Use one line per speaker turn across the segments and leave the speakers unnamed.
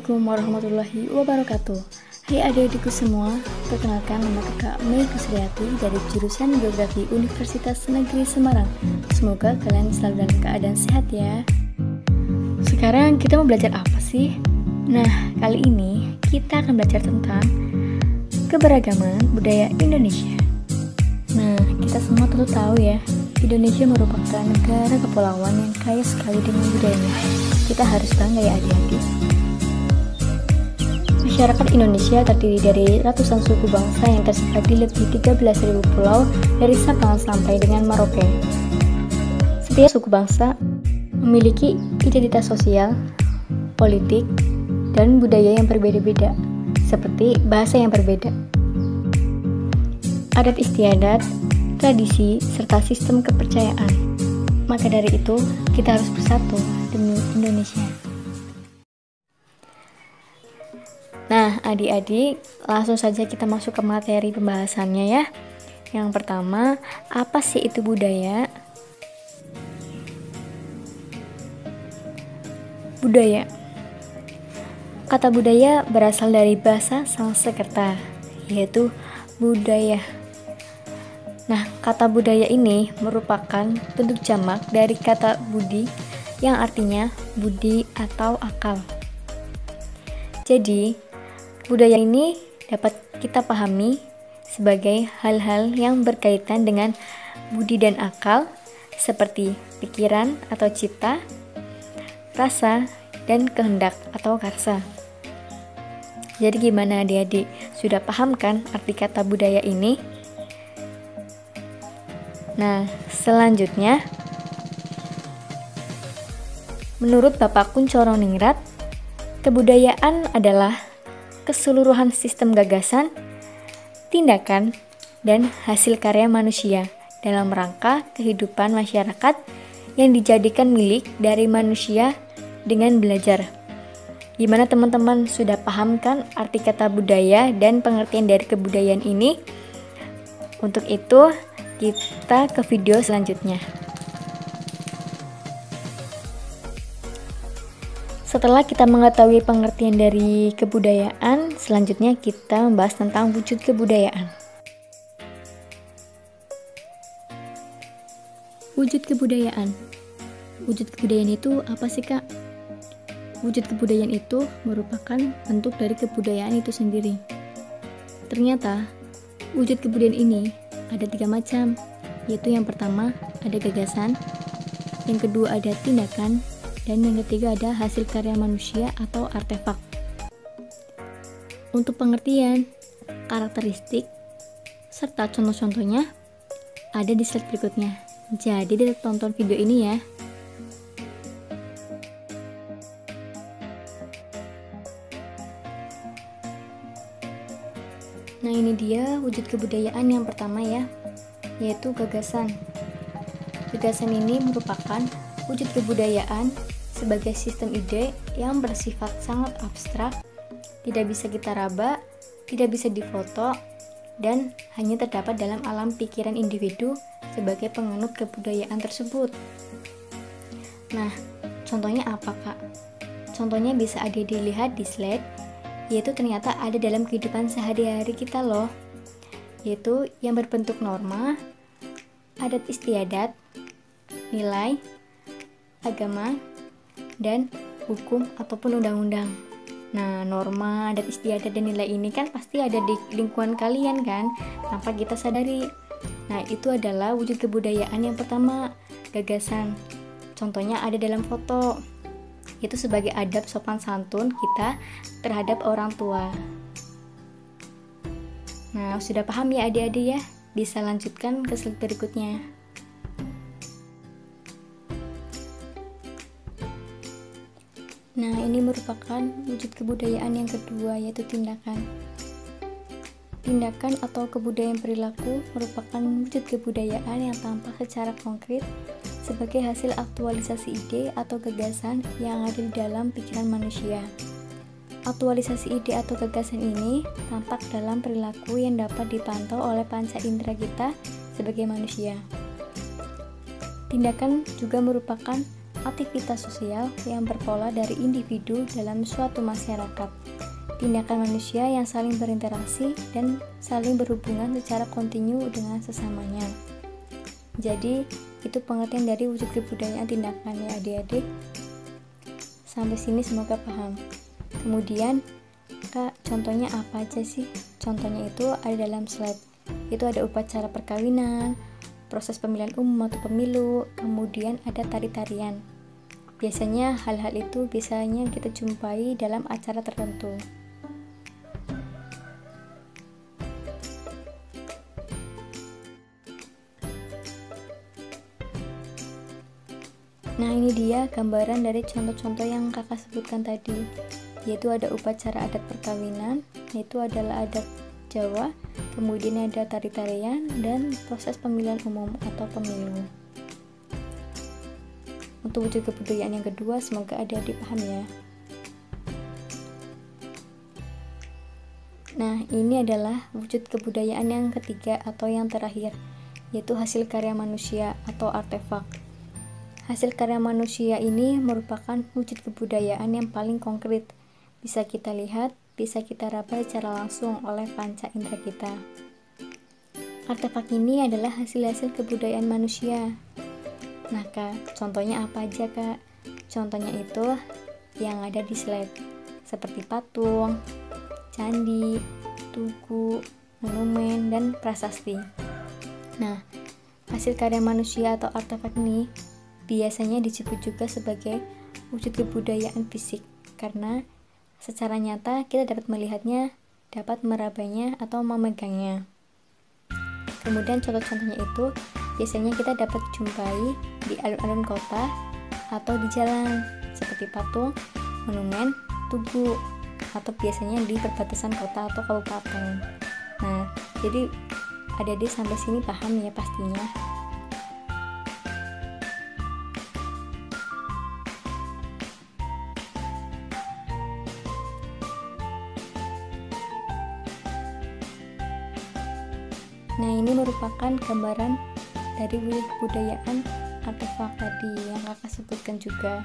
Assalamualaikum warahmatullahi wabarakatuh. Hai adik-adikku semua, perkenalkan nama kakak Mei Kusriati dari jurusan Geografi Universitas Negeri Semarang. Semoga kalian selalu dalam keadaan sehat ya. Sekarang kita mau belajar apa sih? Nah, kali ini kita akan belajar tentang keberagaman budaya Indonesia. Nah, kita semua tentu tahu ya, Indonesia merupakan negara kepulauan yang kaya sekali dengan budayanya. Kita harus bangga ya adik-adik. Masyarakat Indonesia terdiri dari ratusan suku bangsa yang tersebar di lebih 13.000 pulau dari Sabang sampai dengan Merauke. Setiap suku bangsa memiliki identitas sosial, politik, dan budaya yang berbeda-beda, seperti bahasa yang berbeda, adat istiadat, tradisi, serta sistem kepercayaan. Maka dari itu, kita harus bersatu demi Indonesia. Nah, adik-adik, langsung saja kita masuk ke materi pembahasannya ya. Yang pertama, apa sih itu budaya? Budaya. Kata budaya berasal dari bahasa Sanskerta, yaitu budaya. Nah, kata budaya ini merupakan bentuk jamak dari kata budi yang artinya budi atau akal. Jadi, budaya ini dapat kita pahami sebagai hal-hal yang berkaitan dengan budi dan akal, seperti pikiran atau cipta, rasa, dan kehendak atau karsa. Jadi gimana adik-adik? Sudah paham kan arti kata budaya ini? Nah, selanjutnya, menurut Bapak Kuncoro Ningrat, kebudayaan adalah keseluruhan sistem gagasan, tindakan, dan hasil karya manusia dalam rangka kehidupan masyarakat yang dijadikan milik dari manusia dengan belajar. Gimana teman-teman, sudah paham kan arti kata budaya dan pengertian dari kebudayaan ini? Untuk itu, kita ke video selanjutnya. Setelah kita mengetahui pengertian dari kebudayaan, selanjutnya kita membahas tentang wujud kebudayaan. Wujud kebudayaan. Wujud kebudayaan itu apa sih, Kak? Wujud kebudayaan itu merupakan bentuk dari kebudayaan itu sendiri. Ternyata, wujud kebudayaan ini ada 3 macam, yaitu yang pertama ada gagasan, yang kedua ada tindakan, dan yang ketiga ada hasil karya manusia atau artefak. Untuk pengertian, karakteristik, serta contoh-contohnya ada di slide berikutnya. Jadi tonton video ini ya. Nah, ini dia wujud kebudayaan yang pertama ya, yaitu gagasan. Gagasan ini merupakan wujud kebudayaan sebagai sistem ide yang bersifat sangat abstrak, tidak bisa kita raba, tidak bisa difoto, dan hanya terdapat dalam alam pikiran individu sebagai penganut kebudayaan tersebut. Nah, contohnya apa, Kak? Contohnya bisa dilihat di slide, yaitu ternyata ada dalam kehidupan sehari-hari kita loh, yaitu yang berbentuk norma, adat istiadat, nilai, agama, dan hukum ataupun undang-undang. Nah, norma, adat istiadat, dan nilai ini kan pasti ada di lingkungan kalian kan, tanpa kita sadari. Nah, itu adalah wujud kebudayaan yang pertama, gagasan. Contohnya ada dalam foto, itu sebagai adab sopan santun kita terhadap orang tua. Nah, sudah paham ya adik-adik ya? Bisa lanjutkan ke slide berikutnya. Nah, ini merupakan wujud kebudayaan yang kedua, yaitu tindakan. Tindakan atau kebudayaan perilaku merupakan wujud kebudayaan yang tampak secara konkret sebagai hasil aktualisasi ide atau gagasan yang ada di dalam pikiran manusia. Aktualisasi ide atau gagasan ini tampak dalam perilaku yang dapat dipantau oleh panca indera kita sebagai manusia. Tindakan juga merupakan aktivitas sosial yang berpola dari individu dalam suatu masyarakat. Tindakan manusia yang saling berinteraksi dan saling berhubungan secara kontinu dengan sesamanya. Jadi, itu pengertian dari wujud kebudayaan tindakan ya adik-adik. Sampai sini semoga paham. Kemudian, Kak, contohnya apa aja sih? Contohnya itu ada dalam slide. Itu ada upacara perkawinan, proses pemilihan umum atau pemilu, kemudian ada tari-tarian. Biasanya hal-hal itu biasanya kita jumpai dalam acara tertentu. Nah, ini dia gambaran dari contoh-contoh yang kakak sebutkan tadi, yaitu ada upacara adat perkawinan, yaitu adalah adat Jawa, kemudian ada tari-tarian, dan proses pemilihan umum atau pemilu. Untuk wujud kebudayaan yang kedua, semoga adik-adik paham ya. Nah, ini adalah wujud kebudayaan yang ketiga atau yang terakhir, yaitu hasil karya manusia atau artefak. Hasil karya manusia ini merupakan wujud kebudayaan yang paling konkret, bisa kita lihat, bisa kita raba secara langsung oleh panca indera kita. Artefak ini adalah hasil-hasil kebudayaan manusia. Nah Kak, contohnya apa aja Kak? Contohnya itu yang ada di slide, seperti patung, candi, tugu, monumen, dan prasasti. Nah, hasil karya manusia atau artefak ini biasanya disebut juga sebagai wujud kebudayaan fisik, karena secara nyata kita dapat melihatnya, dapat merabanya atau memegangnya. Kemudian contoh-contohnya itu biasanya kita dapat jumpai di alun-alun kota atau di jalan, seperti patung, monumen, tugu, atau biasanya di perbatasan kota atau kabupaten. Nah, jadi adik-adik sampai sini paham ya pastinya. Nah, ini merupakan gambaran dari wujud kebudayaan artefak tadi yang kakak sebutkan juga.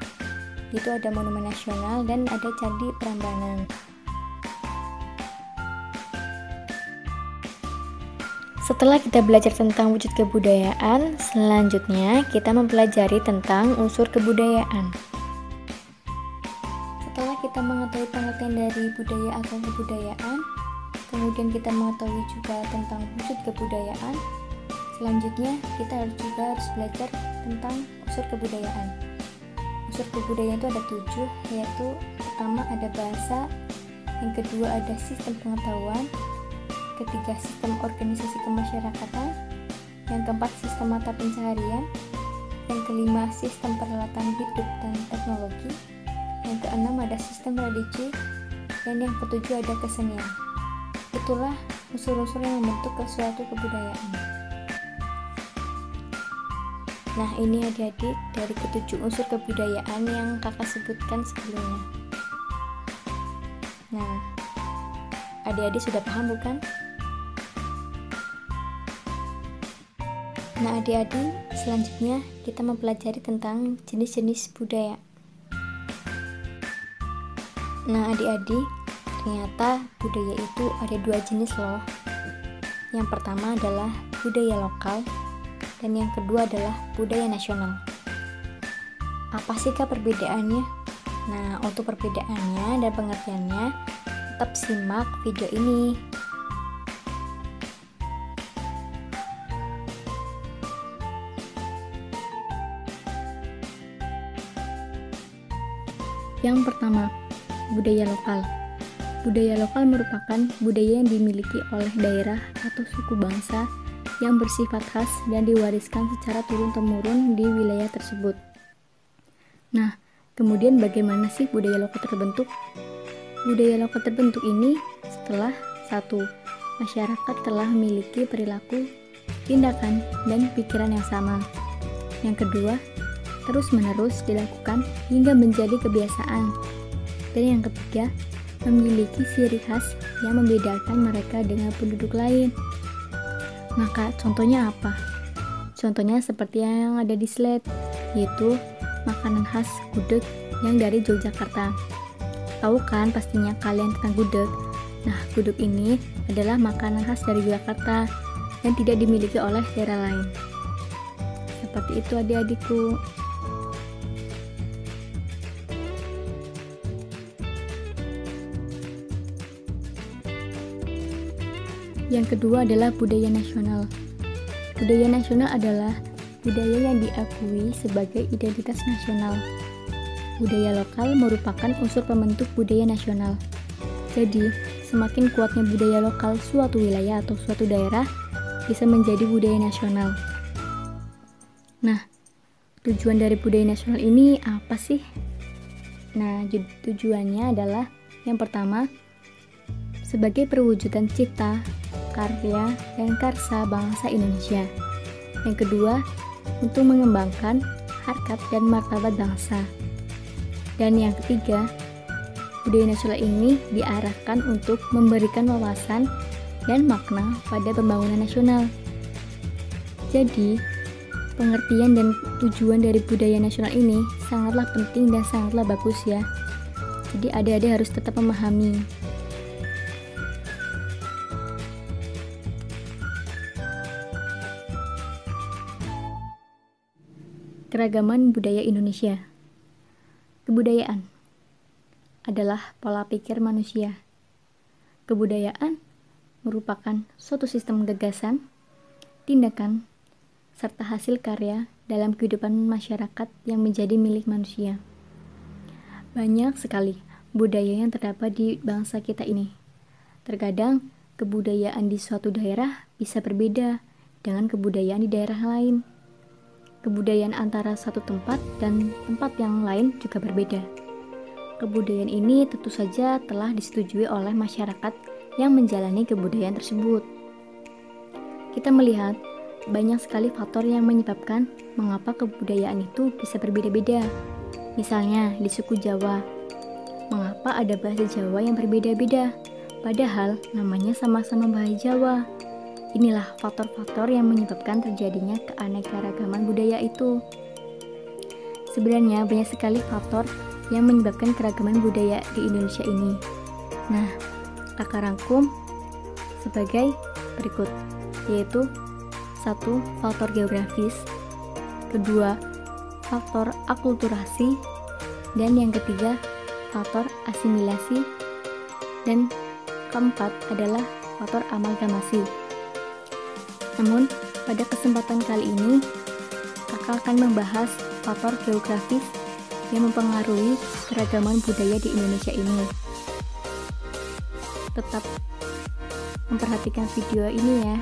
Itu ada monumen nasional dan ada candi Prambanan. Setelah kita belajar tentang wujud kebudayaan, selanjutnya kita mempelajari tentang unsur kebudayaan. Setelah kita mengetahui pengertian dari budaya atau kebudayaan, kemudian kita mengetahui juga tentang wujud kebudayaan, selanjutnya kita harus belajar tentang unsur kebudayaan. Unsur kebudayaan itu ada 7, yaitu pertama ada bahasa, yang kedua ada sistem pengetahuan, ketiga sistem organisasi kemasyarakatan, yang keempat sistem mata pencaharian, yang kelima sistem peralatan hidup dan teknologi, yang keenam ada sistem religi, dan yang ketujuh ada kesenian. Itulah unsur-unsur yang membentuk suatu kebudayaan. Nah, ini adik-adik dari ketujuh unsur kebudayaan yang kakak sebutkan sebelumnya. Nah, adik-adik sudah paham bukan? Nah, adik-adik, selanjutnya kita mempelajari tentang jenis-jenis budaya. Nah, adik-adik, ternyata budaya itu ada 2 jenis loh. Yang pertama adalah budaya lokal, dan yang kedua adalah budaya nasional. Apa sih Kak perbedaannya? Nah, untuk perbedaannya dan pengertiannya, tetap simak video ini. Yang pertama, budaya lokal. Budaya lokal merupakan budaya yang dimiliki oleh daerah atau suku bangsa yang bersifat khas dan diwariskan secara turun-temurun di wilayah tersebut. Nah, kemudian bagaimana sih budaya lokal terbentuk? Budaya lokal terbentuk ini setelah 1. Masyarakat telah memiliki perilaku, tindakan, dan pikiran yang sama. Yang kedua, terus-menerus dilakukan hingga menjadi kebiasaan. Dan yang ketiga, memiliki ciri khas yang membedakan mereka dengan penduduk lain. Maka contohnya apa? Contohnya seperti yang ada di slide, yaitu makanan khas gudeg yang dari Yogyakarta. Tahu kan pastinya kalian tentang gudeg? Nah, gudeg ini adalah makanan khas dari Yogyakarta yang tidak dimiliki oleh daerah lain. Seperti itu adik-adikku. Yang kedua adalah budaya nasional. Budaya nasional adalah budaya yang diakui sebagai identitas nasional. Budaya lokal merupakan unsur pembentuk budaya nasional. Jadi, semakin kuatnya budaya lokal suatu wilayah atau suatu daerah bisa menjadi budaya nasional. Nah, tujuan dari budaya nasional ini apa sih? Nah, tujuannya adalah yang pertama, sebagai perwujudan cipta, karya, dan karsa bangsa Indonesia. Yang kedua, untuk mengembangkan harkat dan martabat bangsa. Dan yang ketiga, budaya nasional ini diarahkan untuk memberikan wawasan dan makna pada pembangunan nasional. Jadi, pengertian dan tujuan dari budaya nasional ini sangatlah penting dan sangatlah bagus ya. Jadi adik-adik harus tetap memahami. Keragaman budaya Indonesia. Kebudayaan adalah pola pikir manusia. Kebudayaan merupakan suatu sistem gagasan, tindakan, serta hasil karya dalam kehidupan masyarakat yang menjadi milik manusia. Banyak sekali budaya yang terdapat di bangsa kita ini. Terkadang kebudayaan di suatu daerah bisa berbeda dengan kebudayaan di daerah lain. Kebudayaan antara satu tempat dan tempat yang lain juga berbeda. Kebudayaan ini tentu saja telah disetujui oleh masyarakat yang menjalani kebudayaan tersebut. Kita melihat banyak sekali faktor yang menyebabkan mengapa kebudayaan itu bisa berbeda-beda. Misalnya di suku Jawa, mengapa ada bahasa Jawa yang berbeda-beda, padahal namanya sama-sama bahasa Jawa. Inilah faktor-faktor yang menyebabkan terjadinya keanekaragaman budaya itu. Sebenarnya banyak sekali faktor yang menyebabkan keragaman budaya di Indonesia ini. Nah, kakak rangkum sebagai berikut, yaitu 1. Faktor geografis, kedua, faktor akulturasi, dan yang ketiga, faktor asimilasi, dan keempat adalah faktor amalgamasi. Namun, pada kesempatan kali ini, kakak akan membahas faktor geografis yang mempengaruhi keragaman budaya di Indonesia ini. Tetap memperhatikan video ini ya.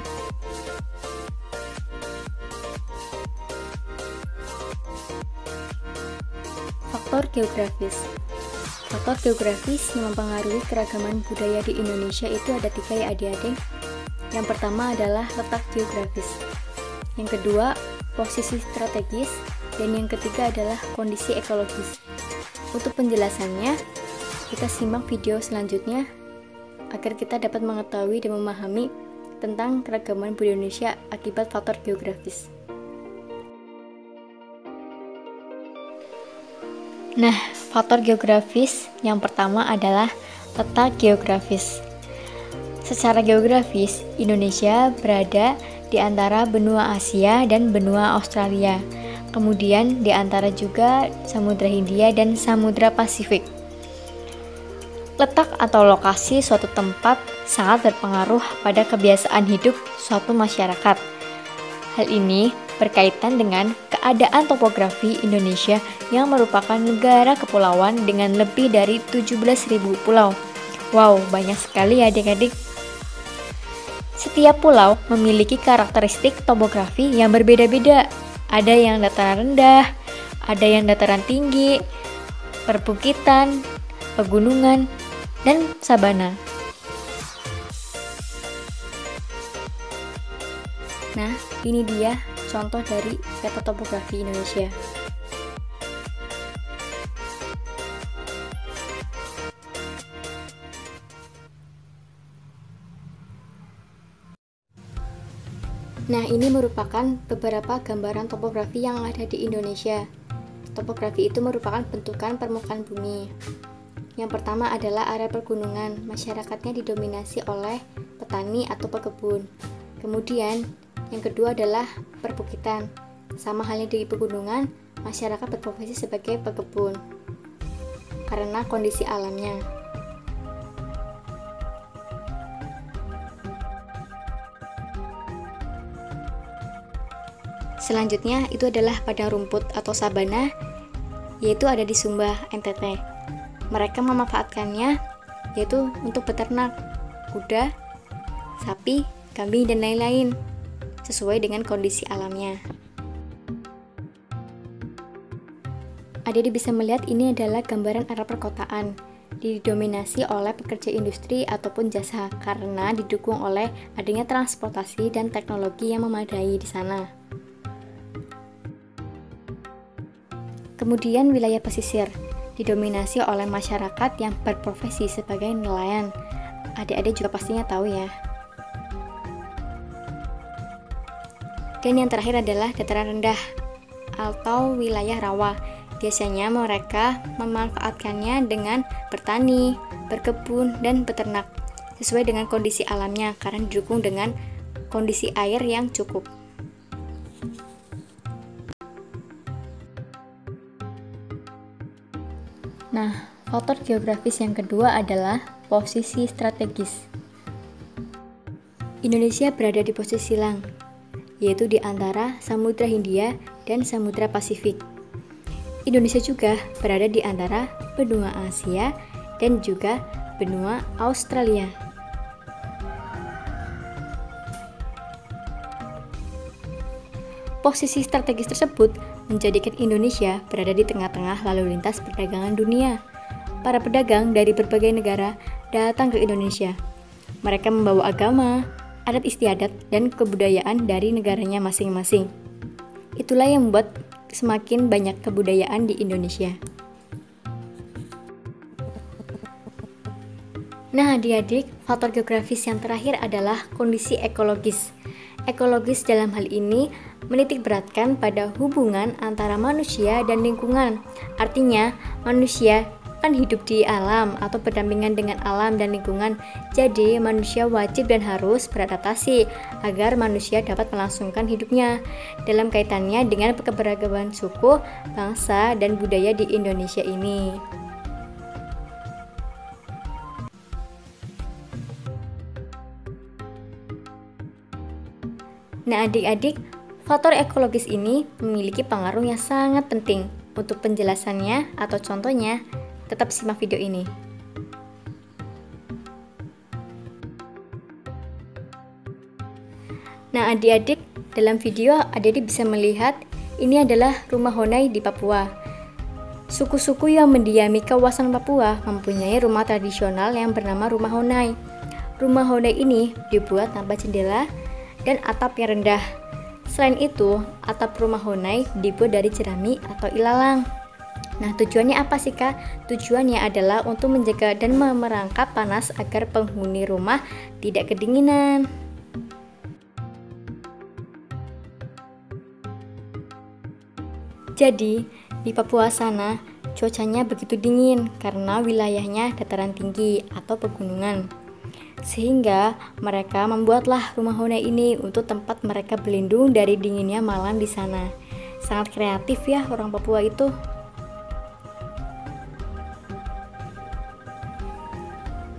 Faktor geografis. Faktor geografis yang mempengaruhi keragaman budaya di Indonesia itu ada 3 ya adik-adik. Yang pertama adalah letak geografis. Yang kedua, posisi strategis. Dan yang ketiga adalah kondisi ekologis. Untuk penjelasannya, kita simak video selanjutnya agar kita dapat mengetahui dan memahami tentang keragaman budaya Indonesia akibat faktor geografis. Nah, faktor geografis yang pertama adalah letak geografis. Secara geografis, Indonesia berada di antara benua Asia dan benua Australia. Kemudian di antara juga Samudra Hindia dan Samudra Pasifik. Letak atau lokasi suatu tempat sangat berpengaruh pada kebiasaan hidup suatu masyarakat. Hal ini berkaitan dengan keadaan topografi Indonesia yang merupakan negara kepulauan dengan lebih dari 17.000 pulau. Wow, banyak sekali ya adik-adik. Setiap pulau memiliki karakteristik topografi yang berbeda-beda. Ada yang dataran rendah, ada yang dataran tinggi, perbukitan, pegunungan, dan sabana. Nah, ini dia contoh dari peta topografi Indonesia. Nah, ini merupakan beberapa gambaran topografi yang ada di Indonesia. topografi itu merupakan bentukan permukaan bumi. Yang pertama adalah area pergunungan, masyarakatnya didominasi oleh petani atau pekebun. Kemudian, yang kedua adalah perbukitan. Sama halnya di pegunungan, masyarakat berprofesi sebagai pekebun karena kondisi alamnya. Selanjutnya itu adalah padang rumput atau sabana, yaitu ada di Sumba, NTT. Mereka memanfaatkannya yaitu untuk beternak kuda, sapi, kambing, dan lain-lain sesuai dengan kondisi alamnya. Adik bisa melihat ini adalah gambaran area perkotaan, didominasi oleh pekerja industri ataupun jasa karena didukung oleh adanya transportasi dan teknologi yang memadai di sana. Kemudian wilayah pesisir didominasi oleh masyarakat yang berprofesi sebagai nelayan. Adik-adik juga pastinya tahu ya. Dan yang terakhir adalah dataran rendah atau wilayah rawa. Biasanya mereka memanfaatkannya dengan bertani, berkebun, dan beternak sesuai dengan kondisi alamnya karena didukung dengan kondisi air yang cukup. Nah, faktor geografis yang kedua adalah posisi strategis. Indonesia berada di posisi silang, yaitu di antara Samudra Hindia dan Samudra Pasifik. Indonesia juga berada di antara benua Asia dan juga benua Australia. Posisi strategis tersebut menjadikan Indonesia berada di tengah-tengah lalu lintas perdagangan dunia. Para pedagang dari berbagai negara datang ke Indonesia. Mereka membawa agama, adat istiadat, dan kebudayaan dari negaranya masing-masing. Itulah yang membuat semakin banyak kebudayaan di Indonesia. Nah, adik-adik, faktor geografis yang terakhir adalah kondisi ekologis. Ekologis dalam hal ini menitik beratkan pada hubungan antara manusia dan lingkungan. Artinya, manusia kan hidup di alam atau berdampingan dengan alam dan lingkungan. Jadi, manusia wajib dan harus beradaptasi agar manusia dapat melangsungkan hidupnya dalam kaitannya dengan keberagaman suku, bangsa, dan budaya di Indonesia ini. Nah, adik-adik, faktor ekologis ini memiliki pengaruh yang sangat penting. Untuk penjelasannya atau contohnya, tetap simak video ini. Nah, adik-adik, dalam video adik-adik bisa melihat ini adalah rumah Honai di Papua. Suku-suku yang mendiami kawasan Papua mempunyai rumah tradisional yang bernama rumah Honai. Rumah Honai ini dibuat tanpa jendela dan atap yang rendah. Selain itu, atap rumah Honai dibuat dari jerami atau ilalang. Nah, tujuannya apa sih, Kak? Tujuannya adalah untuk menjaga dan memerangkap panas agar penghuni rumah tidak kedinginan. Jadi, di Papua sana cuacanya begitu dingin karena wilayahnya dataran tinggi atau pegunungan. Sehingga mereka membuatlah rumah Honai ini untuk tempat mereka berlindung dari dinginnya malam di sana. Sangat kreatif ya orang Papua itu.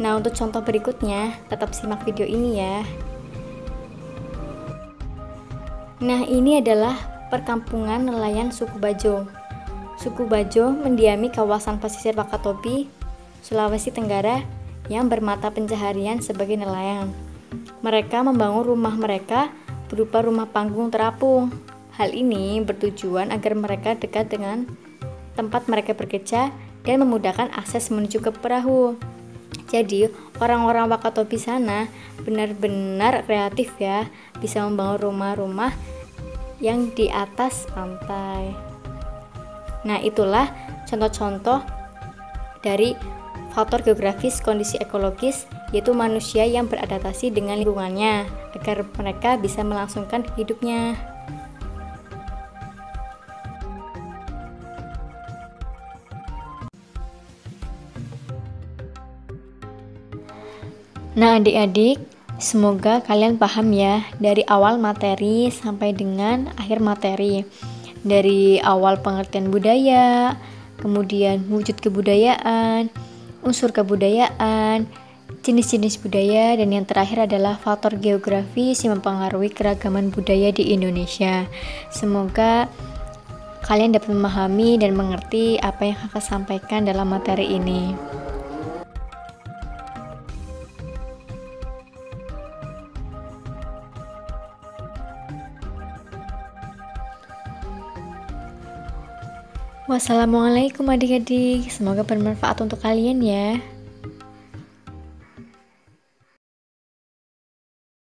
Nah, untuk contoh berikutnya, tetap simak video ini ya. Nah, ini adalah perkampungan nelayan suku Bajo. Suku Bajo mendiami kawasan pesisir Wakatobi, Sulawesi Tenggara yang bermata pencaharian sebagai nelayan. Mereka membangun rumah mereka berupa rumah panggung terapung. Hal ini bertujuan agar mereka dekat dengan tempat mereka bekerja dan memudahkan akses menuju ke perahu. Jadi, orang-orang Wakatobi sana benar-benar kreatif ya, bisa membangun rumah-rumah yang di atas pantai. Nah, itulah contoh-contoh dari faktor geografis kondisi ekologis, yaitu manusia yang beradaptasi dengan lingkungannya agar mereka bisa melangsungkan hidupnya. Nah, adik-adik, semoga kalian paham ya dari awal materi sampai dengan akhir materi. Dari awal pengertian budaya, kemudian wujud kebudayaan, unsur kebudayaan, jenis-jenis budaya, dan yang terakhir adalah faktor geografis yang mempengaruhi keragaman budaya di Indonesia. Semoga kalian dapat memahami dan mengerti apa yang kakak sampaikan dalam materi ini. Wassalamualaikum adik-adik, semoga bermanfaat untuk kalian ya.